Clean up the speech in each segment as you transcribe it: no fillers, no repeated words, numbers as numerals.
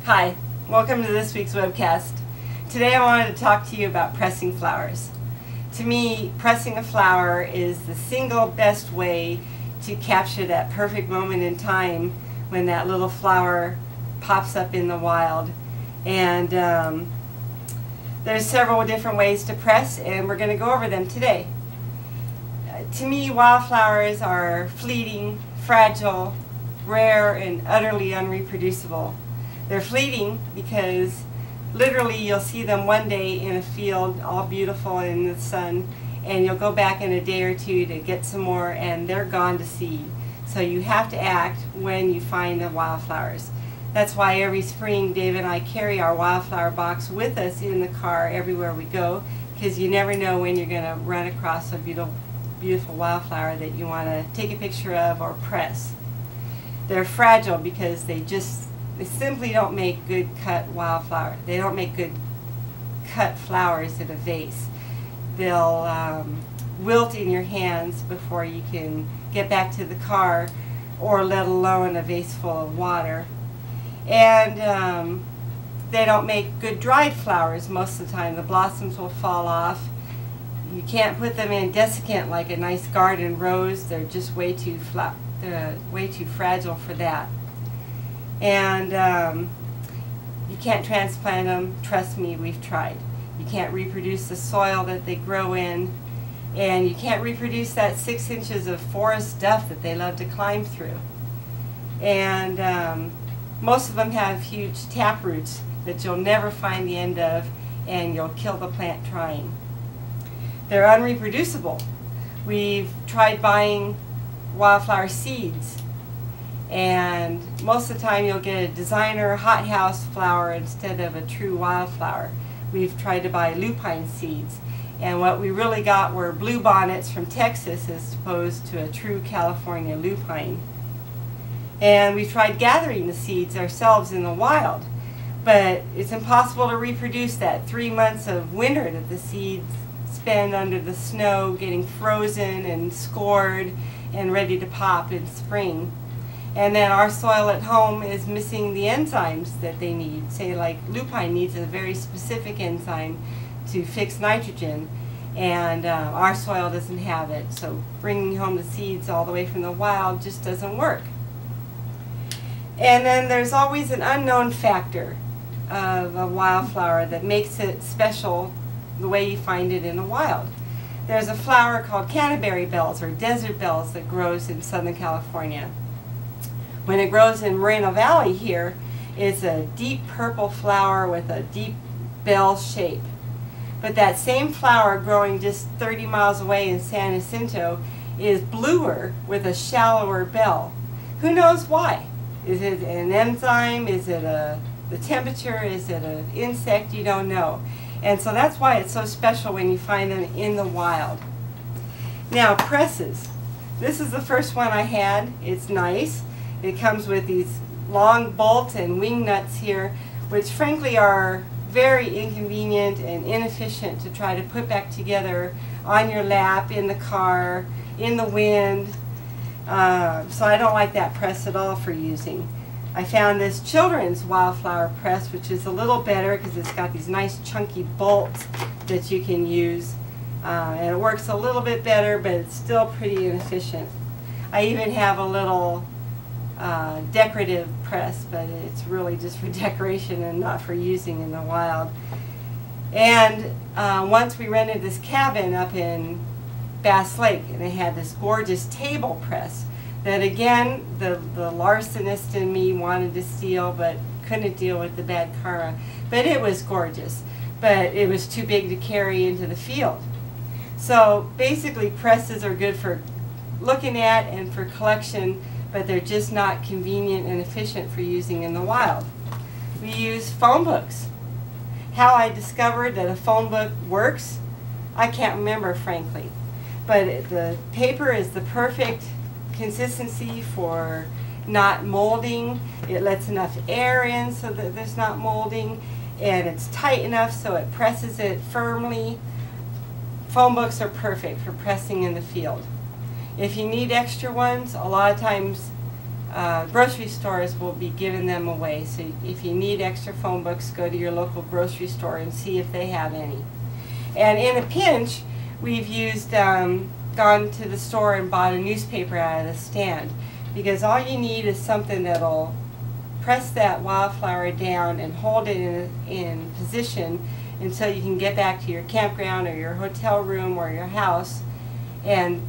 Hi, welcome to this week's webcast. Today I wanted to talk to you about pressing flowers. To me, pressing a flower is the single best way to capture that perfect moment in time when that little flower pops up in the wild. And there's several different ways to press, and we're going to go over them today. To me, wildflowers are fleeting, fragile, rare, and utterly unreproducible. They're fleeting because literally you'll see them one day in a field all beautiful in the sun, and you'll go back in a day or two to get some more and they're gone to seed. So you have to act when you find the wildflowers. That's why every spring Dave and I carry our wildflower box with us in the car everywhere we go, because you never know when you're going to run across a beautiful wildflower that you want to take a picture of or press. They're fragile because they simply don't make good cut wildflower. They don't make good cut flowers in a vase. They'll wilt in your hands before you can get back to the car, or let alone a vase full of water. And they don't make good dried flowers most of the time. The blossoms will fall off. You can't put them in desiccant like a nice garden rose. They're just way too fragile for that. And you can't transplant them. Trust me, we've tried. You can't reproduce the soil that they grow in, and you can't reproduce that 6 inches of forest duff that they love to climb through. And most of them have huge tap roots that you'll never find the end of, and you'll kill the plant trying. They're unreproducible. We've tried buying wildflower seeds, and most of the time you'll get a designer hothouse flower instead of a true wildflower. We've tried to buy lupine seeds, and what we really got were bluebonnets from Texas as opposed to a true California lupine. And we've tried gathering the seeds ourselves in the wild, but it's impossible to reproduce that 3 months of winter that the seeds spend under the snow getting frozen and scored and ready to pop in spring. And then our soil at home is missing the enzymes that they need. Say like lupine needs a very specific enzyme to fix nitrogen, and our soil doesn't have it. So bringing home the seeds all the way from the wild just doesn't work. And then there's always an unknown factor of a wildflower that makes it special the way you find it in the wild. There's a flower called canterbury bells or desert bells that grows in Southern California. When it grows in Moreno Valley here, it's a deep purple flower with a deep bell shape. But that same flower growing just 30 miles away in San Jacinto is bluer with a shallower bell. Who knows why? Is it an enzyme? Is it the temperature? Is it an insect? You don't know. And so that's why it's so special when you find them in the wild. Now, presses. This is the first one I had. It's nice. It comes with these long bolts and wing nuts here, which frankly are very inconvenient and inefficient to try to put back together on your lap, in the car, in the wind. So I don't like that press at all for using. I found this children's wildflower press, which is a little better because it's got these nice chunky bolts that you can use. And it works a little bit better, but it's still pretty inefficient. I even have a little decorative press, but it's really just for decoration and not for using in the wild. And once we rented this cabin up in Bass Lake, and they had this gorgeous table press that again the larcenist in me wanted to steal but couldn't deal with the bad karma. But it was gorgeous, but it was too big to carry into the field. So basically presses are good for looking at and for collection, but they're just not convenient and efficient for using in the wild. We use phone books. How I discovered that a phone book works, I can't remember frankly. But the paper is the perfect consistency for not molding. It lets enough air in so that there's not molding, and it's tight enough so it presses it firmly. Phone books are perfect for pressing in the field. If you need extra ones, a lot of times grocery stores will be giving them away. So if you need extra phone books, go to your local grocery store and see if they have any. And in a pinch, we've used, gone to the store and bought a newspaper out of the stand, because all you need is something that'll press that wildflower down and hold it in position until you can get back to your campground or your hotel room or your house and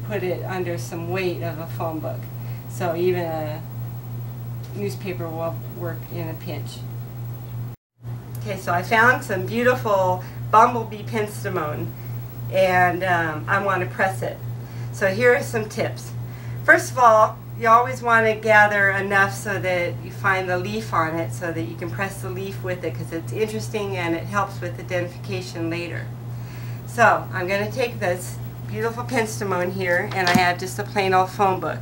put it under some weight of a phone book. So even a newspaper will work in a pinch. Okay, so I found some beautiful bumblebee penstemon, and I want to press it. So here are some tips. First of all, you always want to gather enough so that you find the leaf on it so that you can press the leaf with it, because it's interesting and it helps with identification later. So I'm going to take this beautiful penstemon here, and I have just a plain old phone book.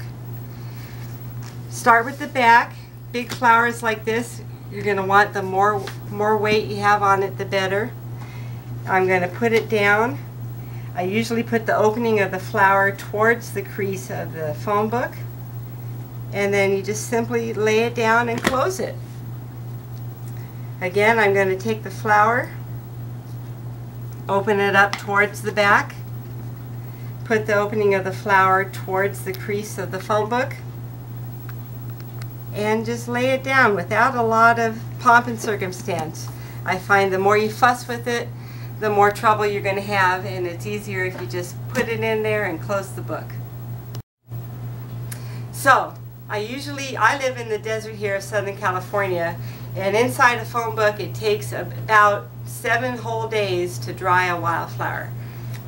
Start with the back. Big flowers like this, you're going to want the more weight you have on it, the better. I'm going to put it down. I usually put the opening of the flower towards the crease of the phone book, and then you just simply lay it down and close it. Again, I'm going to take the flower, open it up towards the back, put the opening of the flower towards the crease of the phone book, and just lay it down without a lot of pomp and circumstance. I find the more you fuss with it, the more trouble you're going to have, and it's easier if you just put it in there and close the book. So, I live in the desert here of Southern California, and inside a phone book it takes about 7 whole days to dry a wildflower.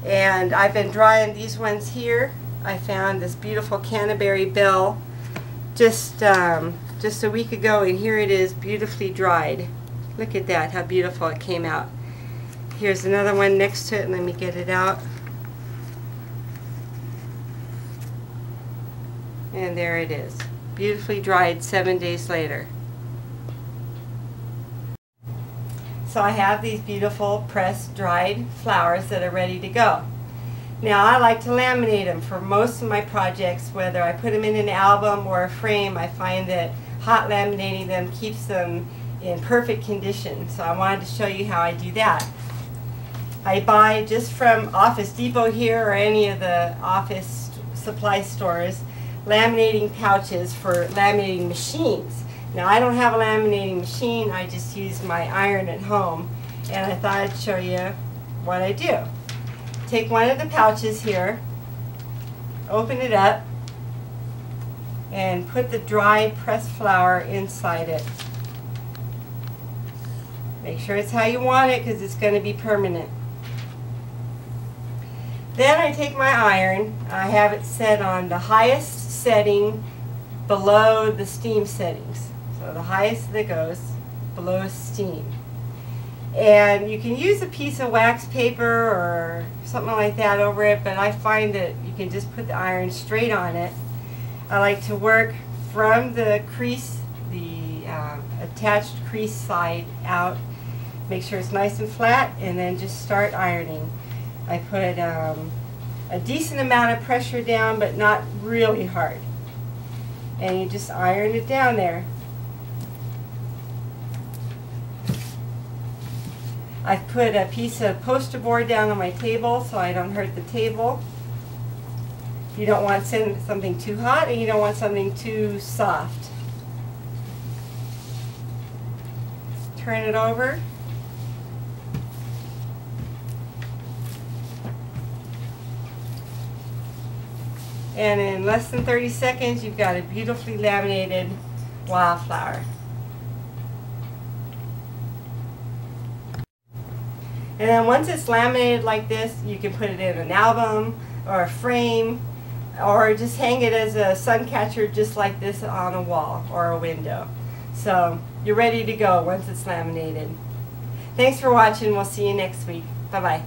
And I've been drying these ones here. I found this beautiful Canterbury Bell just a week ago, and here it is beautifully dried. Look at that, how beautiful it came out. Here's another one next to it, and let me get it out. And there it is, beautifully dried 7 days later. So I have these beautiful pressed dried flowers that are ready to go. Now I like to laminate them for most of my projects, whether I put them in an album or a frame. I find that hot laminating them keeps them in perfect condition. So I wanted to show you how I do that. I buy just from Office Depot here or any of the office supply stores laminating pouches for laminating machines. Now I don't have a laminating machine, I just use my iron at home, and I thought I'd show you what I do. Take one of the pouches here, open it up, and put the dried pressed flower inside it. Make sure it's how you want it, because it's going to be permanent. Then I take my iron, I have it set on the highest setting below the steam settings. So the highest that goes below steam. And you can use a piece of wax paper or something like that over it, but I find that you can just put the iron straight on it. I like to work from the crease, the attached crease side out, make sure it's nice and flat, and then just start ironing. I put a decent amount of pressure down, but not really hard. And you just iron it down there. I've put a piece of poster board down on my table so I don't hurt the table. You don't want something too hot, and you don't want something too soft. Turn it over. And in less than 30 seconds, you've got a beautifully laminated wildflower. And then once it's laminated like this, you can put it in an album or a frame, or just hang it as a sun catcher just like this on a wall or a window. So you're ready to go once it's laminated. Thanks for watching. We'll see you next week. Bye-bye.